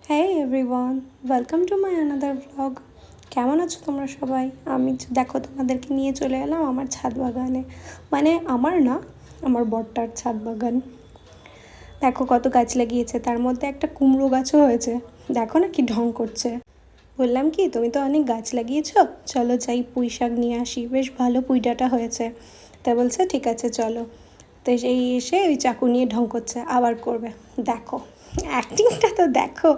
Hey everyone, welcome to my another vlog. কেমন আছো তোমরা সবাই? আমি দেখো তোমাদেরকে নিয়ে চলে এলাম আমার ছাদ বাগানে। মানে আমার না, আমার বড়টার ছাদ বাগান। দেখো কত গাছ লাগিয়েছে, তার মধ্যে একটা কুমড়ো গাছও হয়েছে। দেখো না কি ঢং করছে। বললাম কি তুমি তো অনেক গাছ লাগিয়েছো, চলো যাই পুঁই শাক নিয়ে আসি, বেশ ভালো পুঁই ডাঁটা হয়েছে। তাই বলছে ঠিক আছে চলো। তো সেই এসে ওই চাকু নিয়ে ঢং করছে, আবার করবে। দেখো অ্যাক্টিংটা তো দেখো।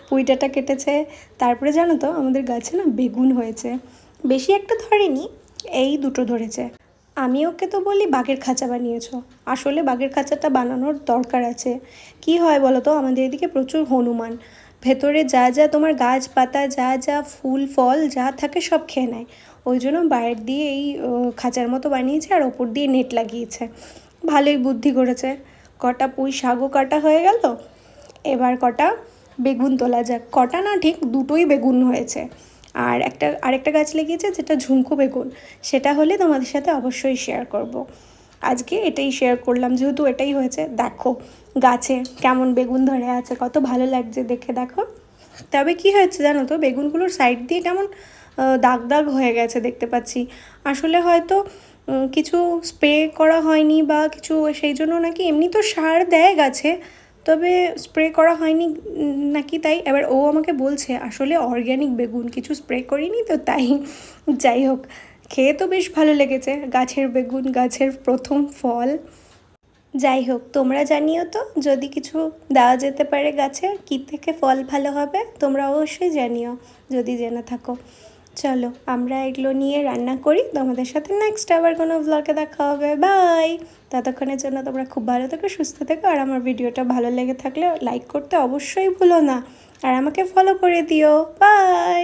পুঁইটাটা কেটেছে। তারপরে জানো তো আমাদের গাছে না বেগুন হয়েছে। বেশি একটা ধরেনি, এই দুটো ধরেছে। আমি ওকে তো বলি বাঘের খাঁচা বানিয়েছো, আসলে বাঘের খাঁচাটা বানানোর দরকার আছে। কি হয় বলো তো, আমাদের এদিকে প্রচুর হনুমান। ভেতরে যা যা তোমার গাছপাতা যা যা ফুল ফল যা থাকে সব খেয়ে নেয়। ওই জন্য বাইরের দিয়ে এই খাঁচার মতো বানিয়েছে আর ওপর দিয়ে নেট লাগিয়েছে। ভালোই বুদ্ধি করেছে। কটা পুঁই শাকও কাটা হয়ে গেল, এবার কটা বেগুন তোলা যাক। কটা না, ঠিক দুটোই বেগুন হয়েছে। আর আরেকটা গাছ লাগিয়েছে যেটা ঝুমকো বেগুন, সেটা হলে তোমাদের সাথে অবশ্যই শেয়ার করব। আজকে এটাই শেয়ার করলাম যেহেতু এটাই হয়েছে। দেখো গাছে কেমন বেগুন ধরে আছে, কত ভালো লাগছে দেখে। দেখো তবে কি হয়েছে জানো তো, বেগুনগুলোর সাইড দিয়ে কেমন দাগ দাগ হয়ে গেছে দেখতে পাচ্ছি। আসলে হয়তো কিছু স্প্রে করা হয়নি বা কিছু, সেই জন্য নাকি। এমনি তো সার দেয় গাছে, তবে স্প্রে করা হয়নি নাকি। তাই এবার ও আমাকে বলছে আসলে অর্গ্যানিক বেগুন, কিছু স্প্রে করিনি তো তাই। যাই হোক, খেয়ে তো বেশ ভালো লেগেছে। গাছের বেগুন, গাছের প্রথম ফল। যাই হোক, তোমরা জানিও তো যদি কিছু দেওয়া যেতে পারে গাছে, কী থেকে ফল ভালো হবে তোমরা অবশ্যই জানিও যদি জেনে থাকো। চলো আমরা এগুলো নিয়ে রান্না করি, তোমাদের সাথে নেক্সট আবার কোনো ব্লগে দেখা হবে। বাই। ততক্ষণের জন্য তোমরা খুব ভালো থেকো, সুস্থ থেকো। আর আমার ভিডিওটা ভালো লেগে থাকলে লাইক করতে অবশ্যই ভুলো না, আর আমাকে ফলো করে দিও। বাই।